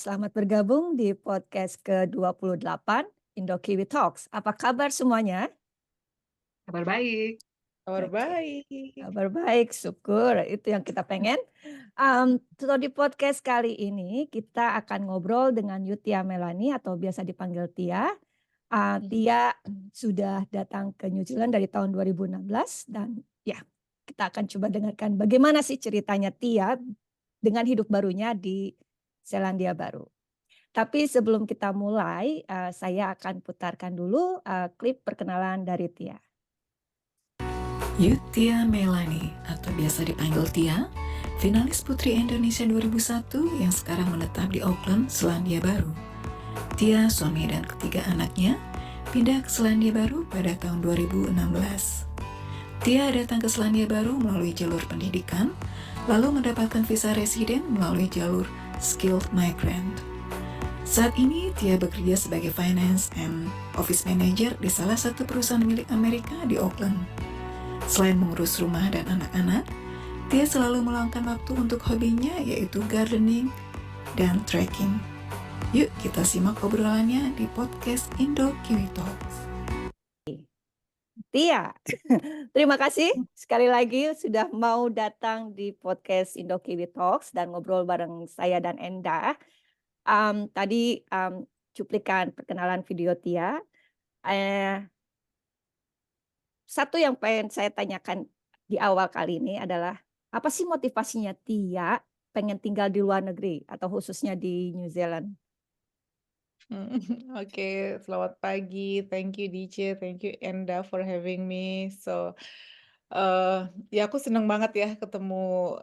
selamat bergabung di podcast ke-28 Indo Kiwi Talks. Apa kabar semuanya? Kabar baik. Kabar Oke, baik. kabar baik, syukur. Itu yang kita pengen. So di podcast kali ini kita akan ngobrol dengan Yutia Melani atau biasa dipanggil Tia. Tia sudah datang ke New Zealand dari tahun 2016 dan ya kita akan coba dengarkan bagaimana sih ceritanya Tia dengan hidup barunya di Selandia Baru. Tapi sebelum kita mulai, saya akan putarkan dulu klip perkenalan dari Tia. Yutia Melani atau biasa dipanggil Tia, finalis Putri Indonesia 2001 yang sekarang menetap di Auckland, Selandia Baru. Tia, suami dan ketiga anaknya, pindah ke Selandia Baru pada tahun 2016. Tia datang ke Selandia Baru melalui jalur pendidikan, lalu mendapatkan visa residen melalui jalur Skilled Migrant. Saat ini, Tia bekerja sebagai Finance and Office Manager di salah satu perusahaan milik Amerika di Auckland. Selain mengurus rumah dan anak-anak, Tia selalu meluangkan waktu untuk hobinya yaitu gardening dan trekking. Yuk kita simak obrolannya di podcast Indo Kiwi Talks. Tia, terima kasih sekali lagi sudah mau datang di podcast Indo Kiwi Talks dan ngobrol bareng saya dan Enda. Tadi cuplikan perkenalan video Tia. Satu yang pengen saya tanyakan di awal kali ini adalah apa sih motivasinya Tia pengen tinggal di luar negeri atau khususnya di New Zealand? Oke, selamat pagi. Thank you DJ, thank you Enda for having me. Ya aku seneng banget ya ketemu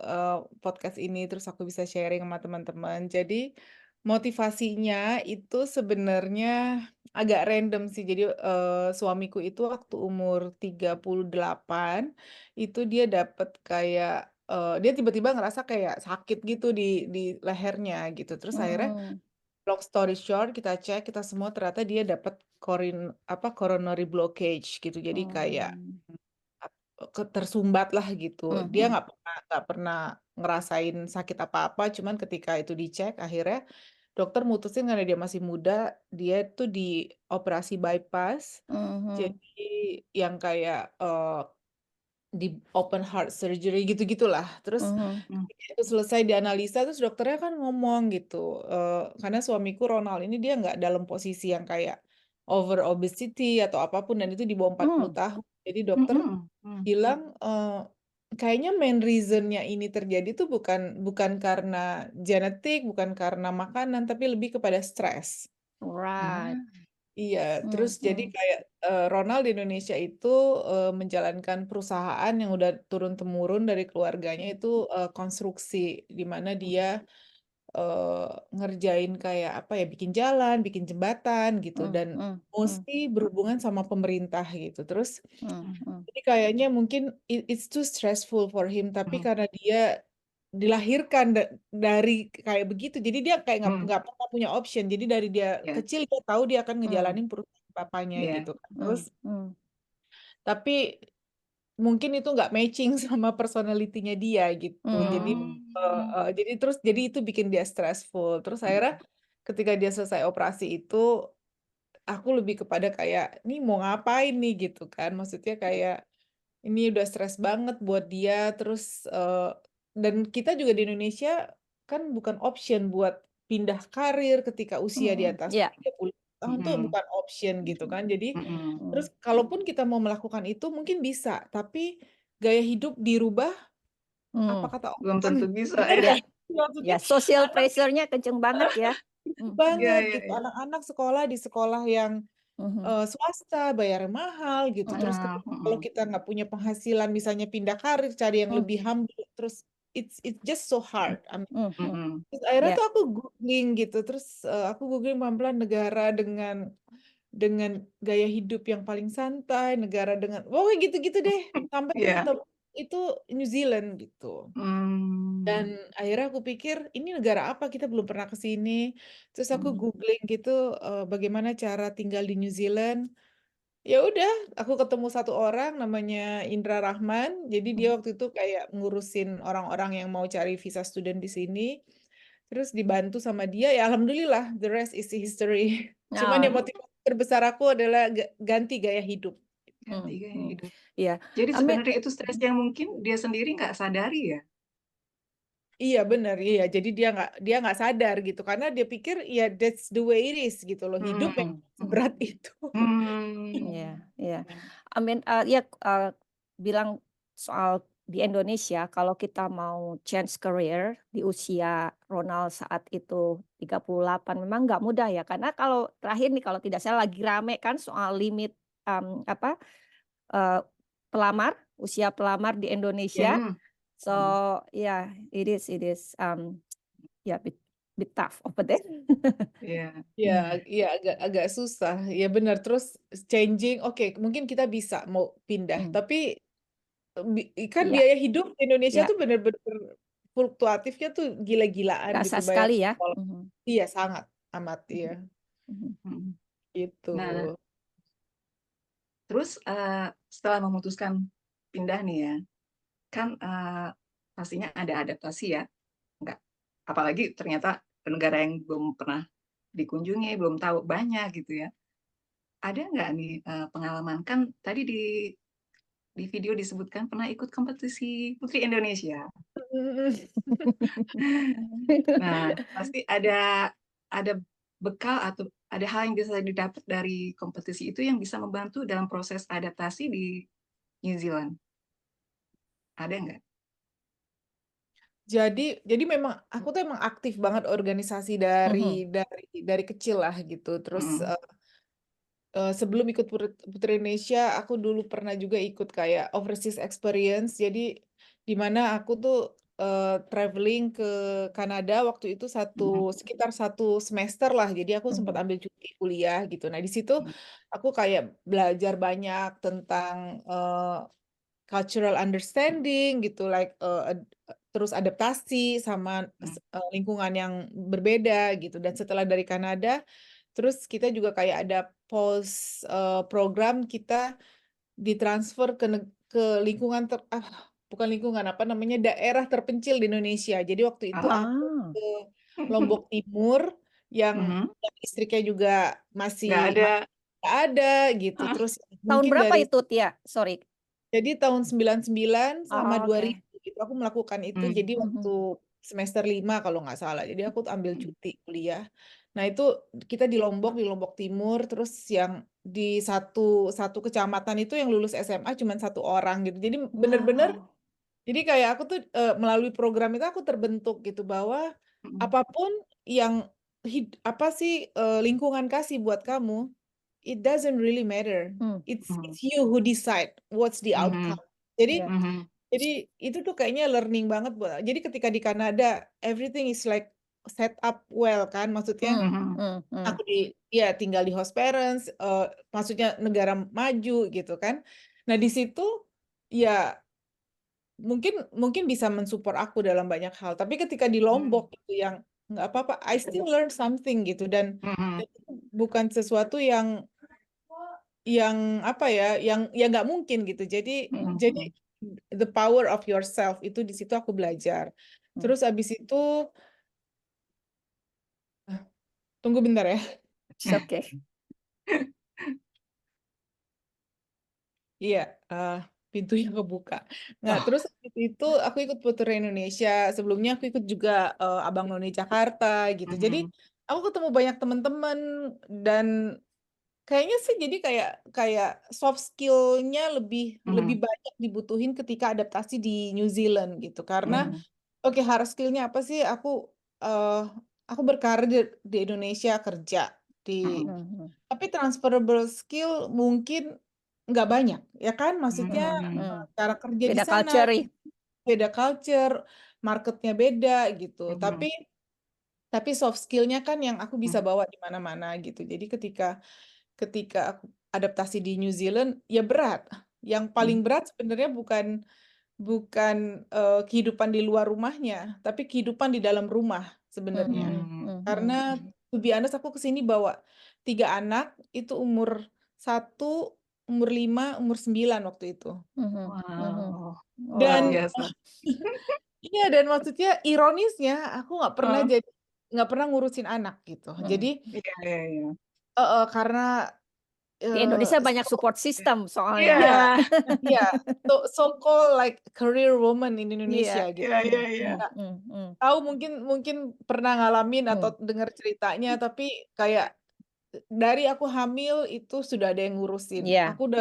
podcast ini, terus aku bisa sharing sama teman-teman. Jadi motivasinya itu sebenarnya agak random sih. Jadi suamiku itu waktu umur 38 itu dia dapat kayak dia tiba-tiba ngerasa kayak sakit gitu di lehernya gitu. Terus akhirnya long story short, kita cek, kita semua ternyata dia dapat coronary blockage gitu. Jadi kayak tersumbat lah gitu. Dia nggak pernah ngerasain sakit apa-apa, cuman ketika itu dicek, akhirnya dokter mutusin karena dia masih muda, dia tuh dioperasi bypass. Jadi yang kayak di open heart surgery gitu-gitulah. Terus itu selesai dianalisa, terus dokternya kan ngomong gitu, karena suamiku Ronald ini dia nggak dalam posisi yang kayak over obesity atau apapun, dan itu di bawah 40 tahun. Jadi dokter bilang kayaknya main reasonnya ini terjadi tuh bukan bukan karena genetik, bukan karena makanan, tapi lebih kepada stres. Right. Iya, terus jadi kayak Ronald di Indonesia itu menjalankan perusahaan yang udah turun-temurun dari keluarganya itu konstruksi, di mana dia ngerjain kayak apa ya, bikin jalan, bikin jembatan gitu, dan mostly berhubungan sama pemerintah gitu. Terus jadi kayaknya mungkin it's too stressful for him, tapi karena dia dilahirkan dari kayak begitu, jadi dia kayak nggak pernah punya option. Jadi dari dia kecil dia tahu dia akan ngejalanin perusahaan papanya gitu kan. Terus tapi mungkin itu nggak matching sama personality-nya dia gitu. Jadi itu bikin dia stressful. Terus akhirnya ketika dia selesai operasi itu, aku lebih kepada kayak, "Nih mau ngapain nih?" Gitu kan. Maksudnya kayak, ini udah stres banget buat dia, terus dan kita juga di Indonesia kan bukan option buat pindah karir ketika usia di atas Ya. 30 tahun tuh bukan option gitu kan. Jadi terus kalaupun kita mau melakukan itu mungkin bisa, tapi gaya hidup dirubah, apa kata Belum orang, tentu bisa bener ya. Ya, nggak sih? Maksudnya ya, social anak pressure-nya kenceng banget ya. Iya, banget iya, gitu, iya. anak-anak sekolah di sekolah yang swasta, bayarnya mahal gitu. Terus kalau kita nggak punya penghasilan, misalnya pindah karir, cari yang lebih humble, terus it's just so hard. Terus akhirnya Ya. tuh aku googling gitu, terus aku googling pelan-pelan negara dengan gaya hidup yang paling santai, negara dengan, pokoknya gitu-gitu deh, sampai aku Iya. ketemu itu New Zealand gitu. Dan akhirnya aku pikir ini negara apa, kita belum pernah ke sini. Terus aku googling gitu bagaimana cara tinggal di New Zealand. Ya udah, aku ketemu satu orang namanya Indra Rahman. Jadi dia waktu itu kayak ngurusin orang-orang yang mau cari visa student di sini. terus dibantu sama dia, ya alhamdulillah, the rest is history. Cuman Oh, yang motivasi terbesar aku adalah ganti gaya hidup. Ganti gaya hidup. iya. Jadi I mean, sebenarnya itu stres yang mungkin dia sendiri nggak sadari ya. Iya benar, iya. Jadi dia nggak sadar gitu, karena dia pikir ya that's the way it is gitu loh. Hidup memang seberat itu. iya, iya. I mean, ya bilang soal di Indonesia, kalau kita mau change career di usia Ronald saat itu 38, memang nggak mudah ya. Karena kalau terakhir nih, kalau tidak salah lagi rame kan soal limit pelamar, usia pelamar di Indonesia. So yeah, it is yeah, bit tough over there. Iya. Iya agak susah. Ya benar. Terus changing, oke, mungkin kita bisa mau pindah, tapi kan Iya, biaya hidup di Indonesia iya, tuh benar-benar fluktuatifnya tuh gila-gilaan berasa gitu, bayar sekali ya. sekolah. Iya sangat amat iya gitu. Nah, terus setelah memutuskan pindah nih ya, kan pastinya ada adaptasi ya, nggak? Apalagi ternyata negara yang belum pernah dikunjungi, belum tahu banyak gitu ya. Ada nggak nih pengalaman, kan tadi di video disebutkan pernah ikut kompetisi Putri Indonesia. Nah, pasti ada bekal atau ada hal yang bisa didapat dari kompetisi itu yang bisa membantu dalam proses adaptasi di New Zealand. Ada nggak? Jadi memang aku tuh emang aktif banget organisasi dari kecil lah gitu. Terus sebelum ikut Putri Indonesia, aku dulu pernah juga ikut kayak overseas experience. Jadi di mana aku tuh traveling ke Kanada waktu itu sekitar 1 semester lah. Jadi aku sempat ambil cuti kuliah gitu. Nah di situ aku kayak belajar banyak tentang cultural understanding gitu, like terus adaptasi sama lingkungan yang berbeda gitu. Dan setelah dari Kanada, terus kita juga kayak ada pause program, kita ditransfer ke lingkungan bukan lingkungan, apa namanya, daerah terpencil di Indonesia. Jadi waktu itu aku ke Lombok Timur yang listriknya juga masih Nggak ada. nggak ada gitu. Terus Tahun mungkin berapa dari itu, Tia? Sorry. jadi tahun 99 sama Oh, oke. 2000 gitu aku melakukan itu. Jadi waktu semester 5 kalau nggak salah. Jadi aku ambil cuti kuliah. Nah itu kita di Lombok Timur. Terus yang di satu kecamatan itu yang lulus SMA cuma 1 orang gitu. Jadi bener-bener, jadi kayak aku tuh melalui program itu aku terbentuk gitu bahwa apapun yang apa sih lingkungan kasih buat kamu, it doesn't really matter. It's you who decide what's the outcome. Jadi jadi itu tuh kayaknya learning banget buat. Jadi ketika di Kanada, everything is like set up well kan. Maksudnya aku tinggal di host parents, maksudnya negara maju gitu kan. Nah di situ ya mungkin bisa mensupport aku dalam banyak hal. Tapi ketika di Lombok itu yang nggak apa-apa, I still learn something gitu. Dan itu bukan sesuatu yang apa ya, yang nggak mungkin gitu. Jadi the power of yourself itu di situ aku belajar. Terus abis itu tunggu bentar ya. It's okay. Iya, pintunya kebuka. Nah, terus itu aku ikut Putri Indonesia. Sebelumnya aku ikut juga Abang None Jakarta gitu. Jadi aku ketemu banyak teman-teman dan kayaknya sih jadi kayak soft skill-nya lebih banyak dibutuhin ketika adaptasi di New Zealand gitu. Karena oke, hard skill-nya apa sih? Aku berkarir di Indonesia kerja tapi transferable skill mungkin nggak banyak, ya kan? Maksudnya cara kerja di Beda sana culture. beda culture, marketnya beda gitu. Tapi soft skill-nya kan yang aku bisa bawa di mana-mana gitu. Jadi ketika aku adaptasi di New Zealand ya berat. Yang paling berat sebenarnya bukan kehidupan di luar rumahnya, tapi kehidupan di dalam rumah sebenarnya. Karena to be honest, aku kesini bawa 3 anak, itu umur 1, umur 5, umur 9 waktu itu. Wow. Dan Luar biasa. iya, dan maksudnya ironisnya aku nggak pernah jadi nggak pernah ngurusin anak gitu. Jadi Iya. karena Di Indonesia banyak so support system Iya. soalnya. iya, so called like career woman in Iya. Indonesia gitu. Iya. Tahu mungkin pernah ngalamin atau dengar ceritanya, tapi kayak dari aku hamil itu sudah ada yang ngurusin. Iya. Aku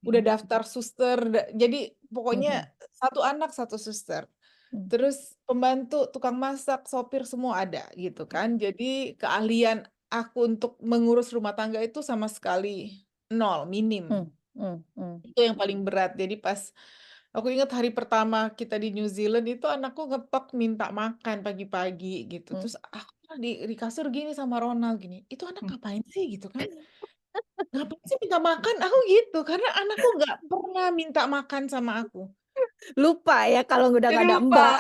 udah daftar suster, jadi pokoknya satu anak satu suster. Terus pembantu, tukang masak, sopir semua ada gitu kan. Jadi keahlian aku untuk mengurus rumah tangga itu sama sekali nol, minim. Itu yang paling berat. Jadi pas aku ingat hari pertama kita di New Zealand itu anakku ngetok minta makan pagi-pagi gitu. Terus aku di kasur gini sama Ronald gini, itu anak ngapain sih gitu kan? Ngapain sih minta makan? Aku gitu, karena anakku nggak pernah minta makan sama aku. Lupa ya kalau udah Jadi nggak ada lupa. Mbak.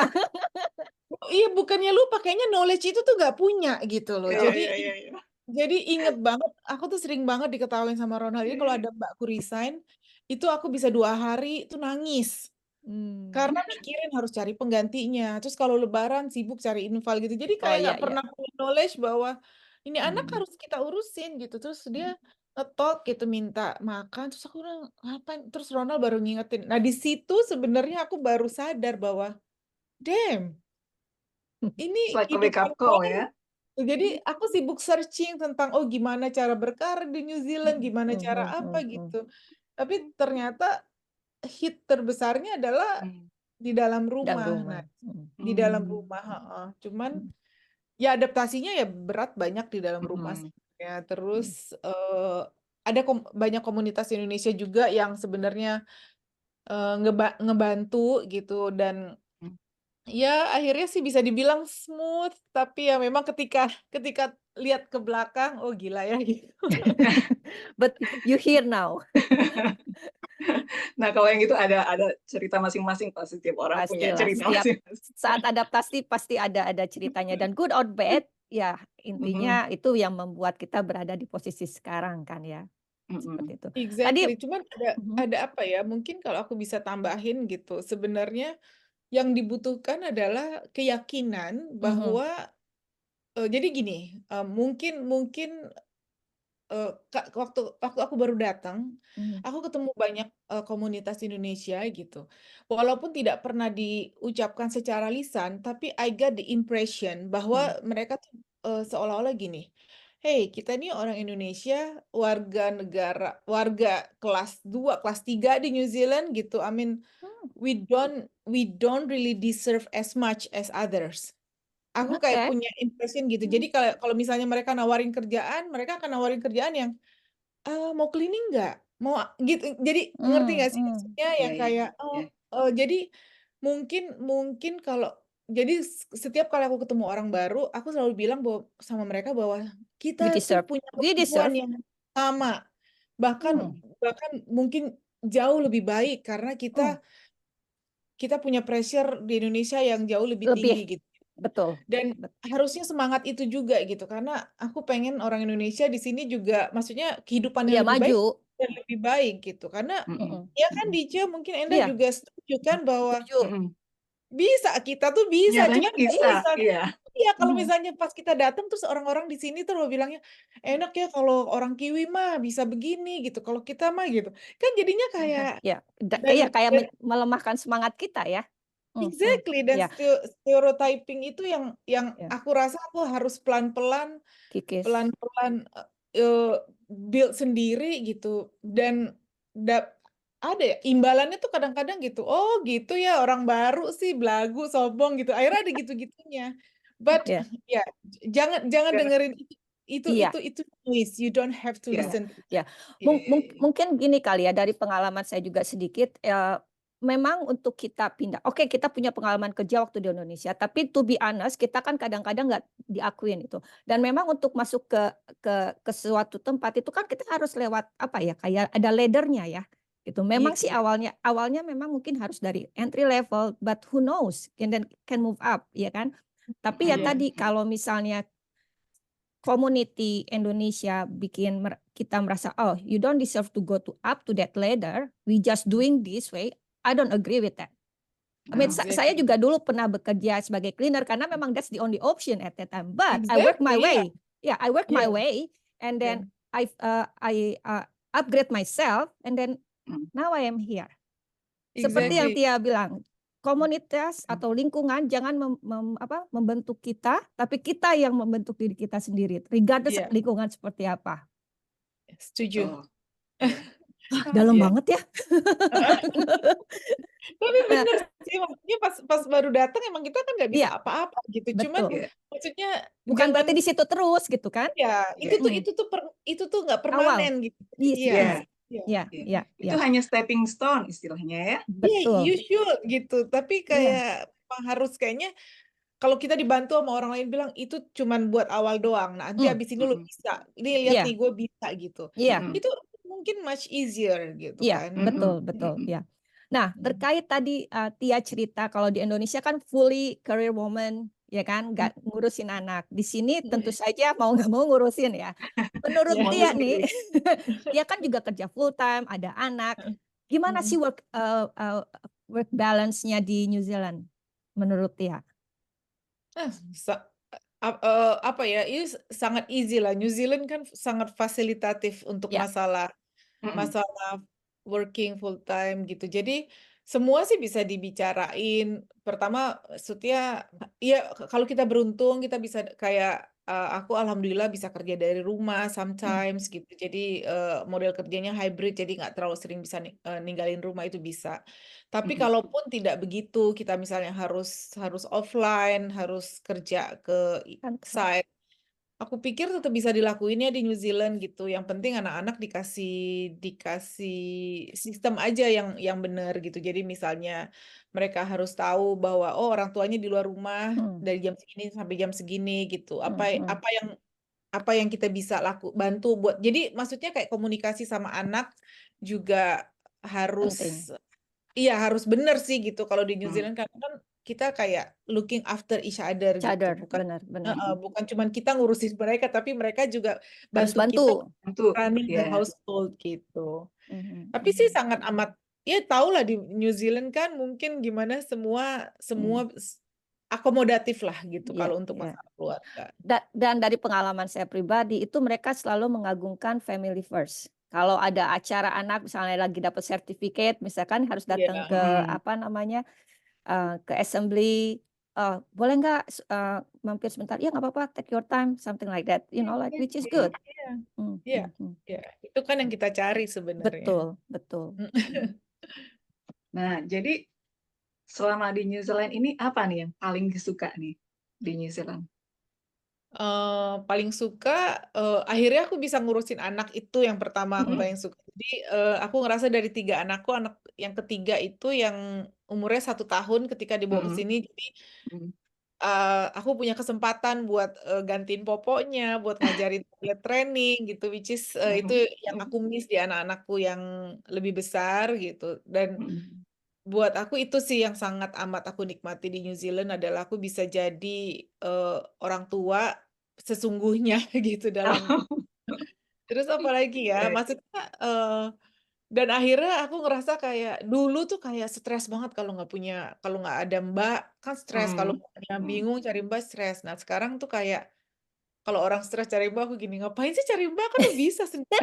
Iya, bukannya lupa, kayaknya knowledge itu tuh nggak punya gitu loh. Iya. Jadi inget banget, aku tuh sering banget diketawain sama Ronald. Jadi kalau ada mbakku resign, itu aku bisa 2 hari itu nangis. Karena mikirin harus cari penggantinya. Terus kalau lebaran sibuk cari infal gitu. Jadi Oh kayak iya, nggak pernah punya knowledge bahwa ini anak Hmm. harus kita urusin gitu. Terus dia ngetok gitu minta makan. Terus aku bilang, ngapain? Terus Ronald baru ngingetin. Nah di situ sebenarnya aku baru sadar bahwa, damn, ini It's like a wake kehidupan up call orang. ya. Jadi aku sibuk searching tentang gimana cara berkarir di New Zealand, gimana cara apa gitu. Tapi ternyata hit terbesarnya adalah di dalam dalam rumah. rumah. Nah, di dalam rumah, cuman ya adaptasinya ya berat banyak di dalam rumah sebenarnya. Terus ada banyak komunitas Indonesia juga yang sebenarnya ngebantu gitu, dan ya akhirnya sih bisa dibilang smooth, tapi ya memang ketika lihat ke belakang, oh gila ya gitu. But you here now. Nah, kalau yang itu ada cerita masing-masing, pasti setiap orang punya Pastilah, cerita setiap masing-masing. saat adaptasi pasti ada ceritanya, dan good or bad ya intinya itu yang membuat kita berada di posisi sekarang kan ya. Seperti itu. Tadi Exactly, cuman ada apa ya, mungkin kalau aku bisa tambahin gitu, sebenarnya yang dibutuhkan adalah keyakinan bahwa jadi gini, mungkin waktu aku baru datang, aku ketemu banyak komunitas Indonesia gitu. Walaupun tidak pernah diucapkan secara lisan, tapi I got the impression bahwa mereka tuh seolah-olah gini, hey, kita nih orang Indonesia, warga kelas 2, kelas 3 di New Zealand gitu. I mean, we don't really deserve as much as others. Aku kayak punya impression gitu. Jadi kalau misalnya mereka nawarin kerjaan, mereka akan nawarin kerjaan yang mau cleaning nggak? Mau gitu. Jadi ngerti nggak sih maksudnya yang kayak jadi mungkin kalau jadi setiap kali aku ketemu orang baru, aku selalu bilang sama mereka bahwa kita tuh punya kemampuan yang sama. Bahkan mungkin jauh lebih baik karena kita punya pressure di Indonesia yang jauh lebih tinggi gitu. Betul. Dan harusnya semangat itu juga gitu, karena aku pengen orang Indonesia di sini juga, maksudnya kehidupannya lebih baik dan lebih baik gitu. Karena ya kan Dice, mungkin Enda juga setuju kan bahwa bisa, kita tuh bisa, Nyatanya cuman bisa, iya kalau misalnya pas kita datang terus orang-orang di sini tuh bilangnya enak ya kalau orang Kiwi mah bisa begini gitu, kalau kita mah gitu, kan jadinya kayak kayak melemahkan semangat kita ya. Exactly, dan stereotyping itu yang aku rasa aku harus pelan-pelan build sendiri gitu, dan ada ya imbalannya tuh kadang-kadang gitu, oh gitu ya orang baru sih belagu sombong gitu, akhirnya ada gitu-gitunya, but ya jangan dengerin itu noise, you don't have to listen. Mungkin gini kali ya, dari pengalaman saya juga sedikit, memang untuk kita pindah, oke kita punya pengalaman kerja waktu di Indonesia, tapi to be honest kita kan kadang-kadang nggak diakuin itu. Dan memang untuk masuk ke suatu tempat itu kan kita harus lewat apa ya, kayak ada ladder-nya ya. Gitu. Memang sih awalnya memang mungkin harus dari entry level, but who knows, can move up ya kan. Tapi ya tadi kalau misalnya community Indonesia bikin kita merasa, oh you don't deserve to go up to that ladder, we just doing this way, I don't agree with that. I mean, Wow. saya Exactly. juga dulu pernah bekerja sebagai cleaner karena memang that's the only option at that time. But I work my Exactly, yeah, way. Yeah, I work my yeah, way, and yeah. then I upgrade myself, and then Mm. now I am here. Seperti yang Exactly. Tia bilang, komunitas atau lingkungan jangan membentuk kita, tapi kita yang membentuk diri kita sendiri, regardless Iya, lingkungan seperti apa. setuju. Betul. Iya. Dalam Iya. banget ya. Tapi Nah, bener sih, maksudnya pas baru datang emang kita kan nggak bisa iya, apa-apa gitu. Cuman betul. Iya. maksudnya Bukan jangan, berarti di situ terus gitu kan? ya Iya. itu tuh nggak Awal. permanen gitu. Yes, Iya, Iya. yes. iya, Ya, Iya. ya, Itu ya. hanya stepping stone istilahnya ya. iya, Betul. you should gitu. Tapi Iya, kayak memang harus kayaknya kalau kita dibantu sama orang lain bilang itu cuman buat awal doang. Nanti mm, abis ini lo Mm-mm. bisa. Ini lihat iya, nih gue bisa gitu. iya, Mm-mm. Itu mungkin much easier gitu iya, kan. betul, Mm-mm. betul, Mm-mm. ya. Nah, terkait tadi Tia cerita kalau di Indonesia kan fully career woman, ya kan, nggak ngurusin anak. Di sini tentu saja mau nggak mau ngurusin ya. Menurut Iya. Mau Tia sendiri. nih, Tia kan juga kerja full time, ada anak. Gimana sih Mm. work balance-nya di New Zealand menurut Tia? Sa- apa ya, ini sangat easy lah. New Zealand kan sangat fasilitatif untuk Ya, masalah Mm-mm. masalah working full time gitu. Jadi semua sih bisa dibicarain. Pertama, maksudnya ya kalau kita beruntung kita bisa kayak aku alhamdulillah bisa kerja dari rumah sometimes gitu. Jadi model kerjanya hybrid, jadi nggak terlalu sering bisa ninggalin rumah itu bisa. Tapi Mm-mm. kalaupun tidak begitu, kita misalnya harus offline, harus kerja ke kan. site. Aku pikir tetap bisa dilakuin ya di New Zealand gitu. Yang penting anak-anak dikasih sistem aja yang benar gitu. Jadi misalnya mereka harus tahu bahwa oh orang tuanya di luar rumah Hmm, dari jam segini sampai jam segini gitu. Apa hmm. apa yang kita bisa bantu buat. Jadi maksudnya kayak komunikasi sama anak juga Penting. harus benar sih gitu. Kalau di New Mm. Zealand kan kita kayak looking after each other gitu. Cadar, Bukan benar. bukan cuman kita ngurusin mereka, tapi mereka juga Harus bantu kita bantu. Tentu. running the Ya. household gitu. Mhm, Tapi sih sangat amat, ya tau lah di New Zealand kan mungkin gimana semua akomodatif lah gitu Iya, kalau untuk iya. masalah keluarga. Dan dari pengalaman saya pribadi itu mereka selalu mengagungkan family first. Kalau ada acara anak misalnya lagi dapat sertifikat, misalkan harus datang Iya. ke Mm. ke assembly, boleh nggak mampir sebentar? Ya nggak apa-apa, take your time, something like that, like which is good. Iya, iya. Itu kan yang kita cari sebenarnya. Betul. Nah, jadi selama di New Zealand ini apa nih yang paling disuka nih di New Zealand? Paling suka akhirnya aku bisa ngurusin anak itu yang pertama aku paling suka. Jadi aku ngerasa dari 3 anakku, anak yang ketiga itu yang umurnya 1 tahun ketika dibawa ke sini. Jadi aku punya kesempatan buat gantiin popoknya, buat ngajarin toilet training gitu, which is itu yang aku miss di anak-anakku yang lebih besar gitu. Dan buat aku itu sih yang sangat amat aku nikmati di New Zealand adalah aku bisa jadi orang tua sesungguhnya gitu dalam. Terus apalagi ya, maksudnya dan akhirnya aku ngerasa kayak dulu tuh kayak stres banget kalau nggak ada mbak kan stres, kalau bingung cari mbak stres. Nah sekarang tuh kayak kalau orang stres cari mbak aku gini, ngapain sih cari mbak, kan lu bisa sendiri.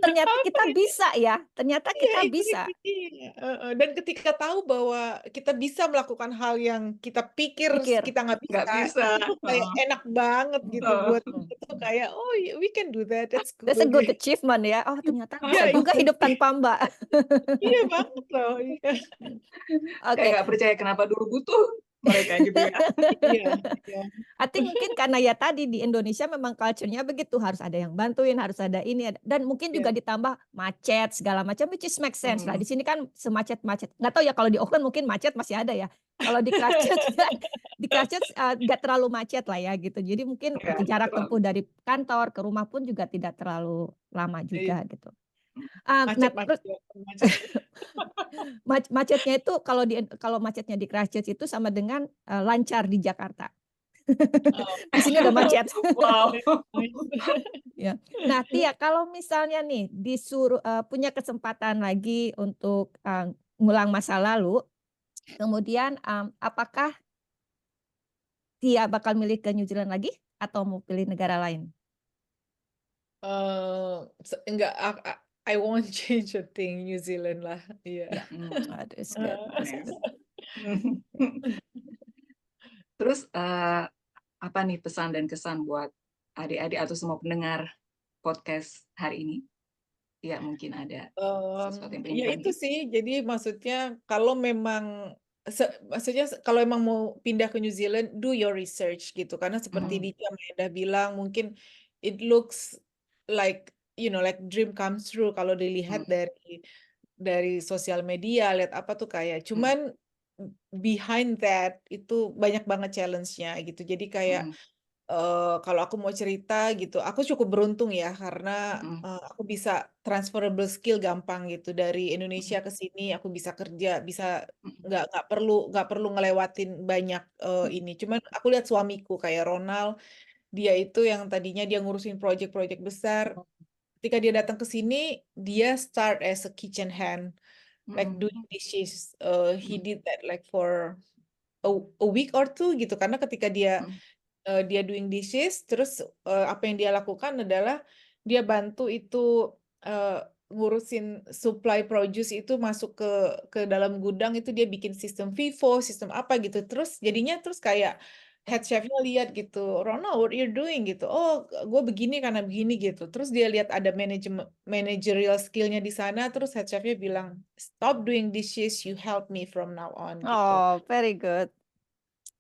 Ternyata kita bisa ya, ternyata kita Iya, bisa. Dan ketika tahu bahwa kita bisa melakukan hal yang kita pikir kita nggak bisa, itu kayak enak banget gitu buat kita tuh kayak oh we can do that, that's good. That's a good achievement ya. Oh ternyata bisa Iya, juga hidup tanpa mbak. Iya banget loh. Iya. Oke. Kayak nggak percaya kenapa dulu butuh mereka gitu ya. Iya. I think mungkin karena ya tadi di Indonesia memang culture-nya begitu, harus ada yang bantuin, harus ada ini, dan mungkin juga ditambah macet segala macam, which is make sense lah. Di sini kan semacet-macet. Nggak tahu ya kalau di Auckland mungkin macet masih ada ya. Kalau di Christchurch nggak terlalu macet lah ya gitu. Jadi mungkin jarak tempuh dari kantor ke rumah pun juga tidak terlalu lama juga gitu. Macetnya itu kalau macetnya di Christchurch itu sama dengan lancar di Jakarta. Di sini udah macet. Wow. Ya. Nah, Tia, kalau misalnya nih disuruh punya kesempatan lagi untuk ngulang masa lalu. Kemudian apakah Tia bakal milih ke New Zealand lagi atau mau pilih negara lain? Enggak, I won't change a thing, New Zealand lah. Iya. Ya, that's good. That's Nice. good. Terus apa nih pesan dan kesan buat adik-adik atau semua pendengar podcast hari ini? Ya, mungkin ada sesuatu yang pengen Ya itu dibagi. sih, jadi maksudnya kalau memang maksudnya kalau emang mau pindah ke New Zealand, do your research gitu. Karena seperti Dika Meda bilang, mungkin it looks like like dream comes true kalau dilihat dari sosial media, lihat apa tuh kayak. Cuman behind that itu banyak banget challenge-nya gitu. Jadi kayak kalau aku mau cerita gitu, aku cukup beruntung ya karena aku bisa transferable skill gampang gitu dari Indonesia ke sini, aku bisa kerja, bisa nggak perlu ngelewatin banyak ini. Cuman aku lihat suamiku kayak Ronald, dia itu yang tadinya dia ngurusin project-project besar, ketika dia datang ke sini, dia start as a kitchen hand, like doing dishes. He did that like for a week or two gitu, karena ketika dia doing dishes, terus apa yang dia lakukan adalah dia bantu itu ngurusin supply produce itu masuk ke dalam gudang, itu dia bikin sistem FIFO, sistem apa gitu. Terus jadinya kayak head chefnya lihat gitu, Ronald, what you're doing gitu. Oh, gue begini karena begini gitu. Terus dia lihat ada managerial skillnya di sana. Terus head chefnya bilang, stop doing dishes, you help me from now on gitu. Oh, very good.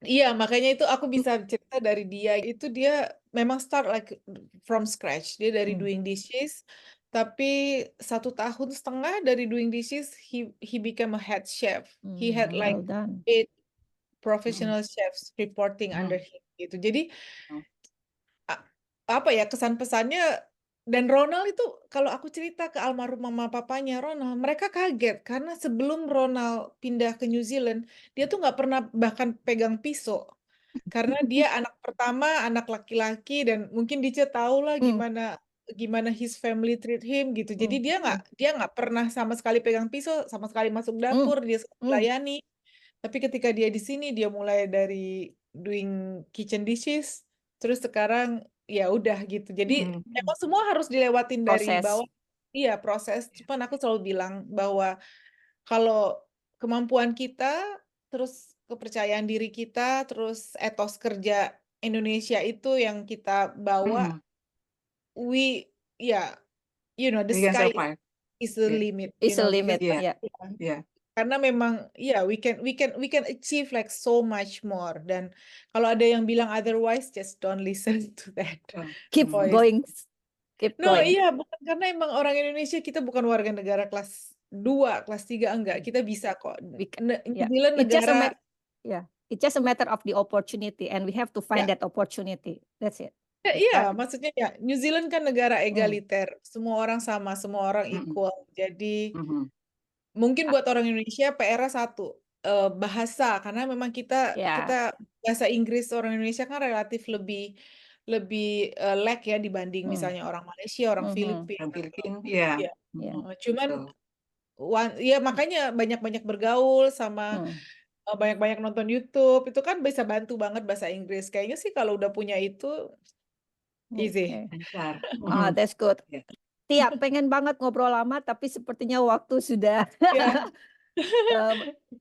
Iya, makanya itu aku bisa cerita dari dia. Itu dia memang start like from scratch. Dia dari doing dishes, tapi 1,5 tahun dari doing dishes, he became a head chef. He had like Well done. 8 professional chefs reporting under him gitu. Jadi apa ya kesan pesannya, dan Ronald itu kalau aku cerita ke almarhum mama papanya Ronald, mereka kaget karena sebelum Ronald pindah ke New Zealand, dia tuh nggak pernah bahkan pegang pisau. Karena dia anak pertama, anak laki-laki, dan mungkin Dice tahu lah gimana his family treat him gitu. Jadi dia nggak pernah sama sekali pegang pisau, sama sekali masuk dapur, dia melayani. Tapi ketika dia di sini, dia mulai dari doing kitchen dishes, terus sekarang ya udah gitu. Jadi emang semua harus dilewatin dari Proses. bawah. Iya, proses. Cuman aku selalu bilang bahwa kalau kemampuan kita, terus kepercayaan diri kita, terus etos kerja Indonesia itu yang kita bawa, the We can sky survive. is the Yeah. limit, It's a because limit. Yeah. Yeah. Yeah. karena memang we can achieve like so much more. Dan kalau ada yang bilang otherwise, just don't listen to that Keep voice. going. Keep No, going. iya, bukan karena emang orang Indonesia, kita bukan warga negara kelas 2, kelas 3, enggak. Kita bisa kok. New Zealand It's just a negara, it's just a matter of the opportunity, and we have to find ya, that opportunity. That's it. iya, maksudnya ya, New Zealand kan negara egaliter, semua orang sama, semua orang equal. Jadi mungkin buat orang Indonesia PR-nya satu, bahasa, karena memang kita bahasa Inggris orang Indonesia kan relatif lebih lag ya dibanding misalnya orang Malaysia, orang Filipina. Iya. Cuman ya makanya banyak-banyak bergaul sama banyak-banyak nonton YouTube, itu kan bisa bantu banget bahasa Inggris. Kayaknya sih kalau udah punya itu easy. That's good. Tia, pengen banget ngobrol lama, tapi sepertinya waktu sudah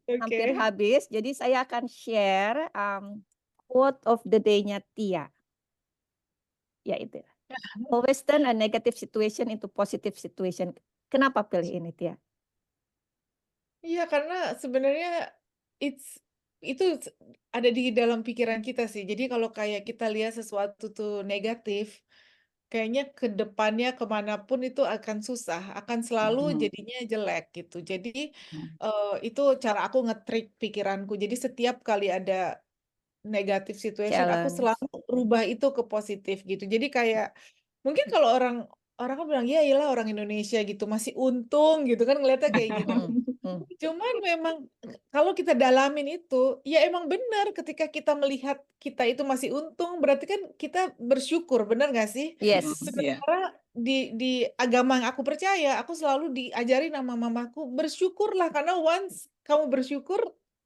hampir habis. Jadi saya akan share quote of the day-nya Tia. Ya itu. Always turn a negative situation into positive situation. Kenapa pilih ini, Tia? Iya, karena sebenarnya itu ada di dalam pikiran kita sih. Jadi kalau kayak kita lihat sesuatu tuh negatif, kayaknya ke depannya kemanapun itu akan susah, akan selalu jadinya jelek gitu. Jadi itu cara aku nge-trick pikiranku. Jadi setiap kali ada negative situation, aku selalu rubah itu ke positif gitu. Jadi kayak mungkin kalau orang kan bilang ya iyalah orang Indonesia gitu masih untung gitu kan, ngeliatnya kayak gitu. Cuman memang kalau kita dalamin itu, ya emang benar ketika kita melihat kita itu masih untung, berarti kan kita bersyukur, benar nggak sih? Yes. Sementara di agama yang aku percaya, aku selalu diajarin sama mamaku, bersyukurlah karena once kamu bersyukur,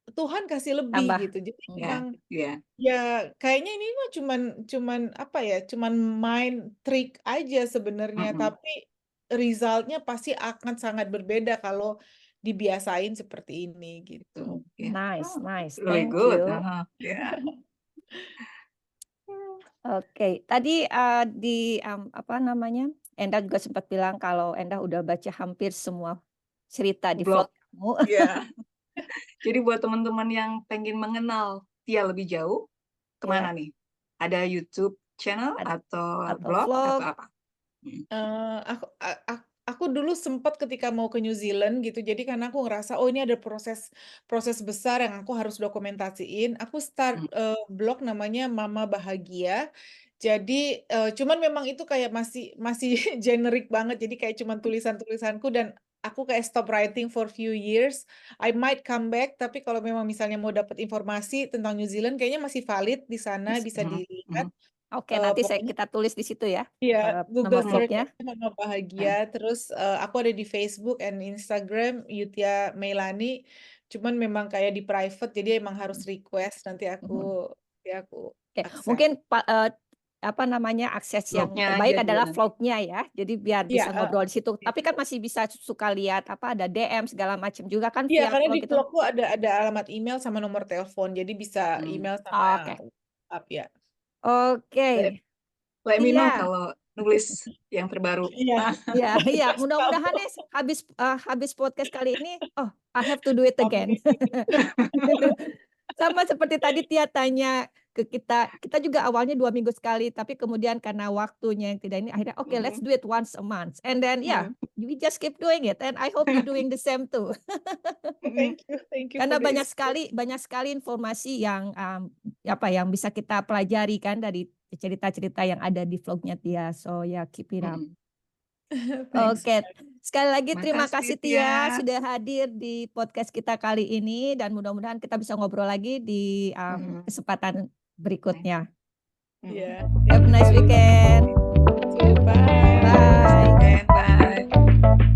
Tuhan kasih lebih Tambah. gitu. Jadi Ya, memang ya. ya kayaknya ini mah cuman apa ya, cuman main trik aja sebenarnya, tapi result-nya pasti akan sangat berbeda kalau dibiasain seperti ini gitu. Yeah. Nice, Oh, nice. really Thank good. you. Yeah. Oke, tadi apa namanya? Endah juga sempat bilang kalau Endah udah baca hampir semua cerita di vlog Blog. kamu. Ya. Jadi buat teman-teman yang pengen mengenal Tia lebih jauh, kemana nih? Ada YouTube channel atau blog vlog. atau apa? Aku dulu sempat ketika mau ke New Zealand gitu, jadi karena aku ngerasa oh ini ada proses besar yang aku harus dokumentasiin, aku start blog namanya Mama Bahagia. Jadi cuman memang itu kayak masih generic banget, jadi kayak cuman tulisan-tulisanku dan aku kayak stop writing for few years. I might come back, tapi kalau memang misalnya mau dapat informasi tentang New Zealand kayaknya masih valid di sana, bisa dilihat. Oke, nanti Pokoknya kita tulis di situ ya. Iya, Google Nama search vlognya. aja Mama Bahagia. Terus aku ada di Facebook and Instagram Yutia Melani. Cuman memang kayak di private, jadi emang harus request nanti aku Oke, accept. mungkin apa namanya akses yang Vlognya terbaik aja adalah dulu nanti. vlognya ya. Jadi biar bisa Iya, ngobrol di situ. Tapi kan masih bisa suka lihat apa ada DM segala macam juga kan Iya, via karena vlog di itu. vlogku ada alamat email sama nomor telepon, jadi bisa email sama Oke. WhatsApp ya. Oke. Let me know Iya. kalau nulis yang terbaru. Iya. Iya. Mudah-mudahan nih habis podcast kali ini, oh I have to do it again. Sama seperti tadi Tia tanya ke kita juga awalnya 2 minggu sekali, tapi kemudian karena waktunya yang tidak ini, akhirnya oke, let's do it once a month. And then we just keep doing it. And I hope you're doing the same too. Thank you Karena for the banyak sekali informasi yang yang bisa kita pelajari kan dari cerita-cerita yang ada di vlognya Tia. So ya keep it up. Oke, sekali lagi terima kasih Tia sudah hadir di podcast kita kali ini dan mudah-mudahan kita bisa ngobrol lagi di kesempatan berikutnya. Yeah. Have a nice weekend. Bye. Bye. Bye.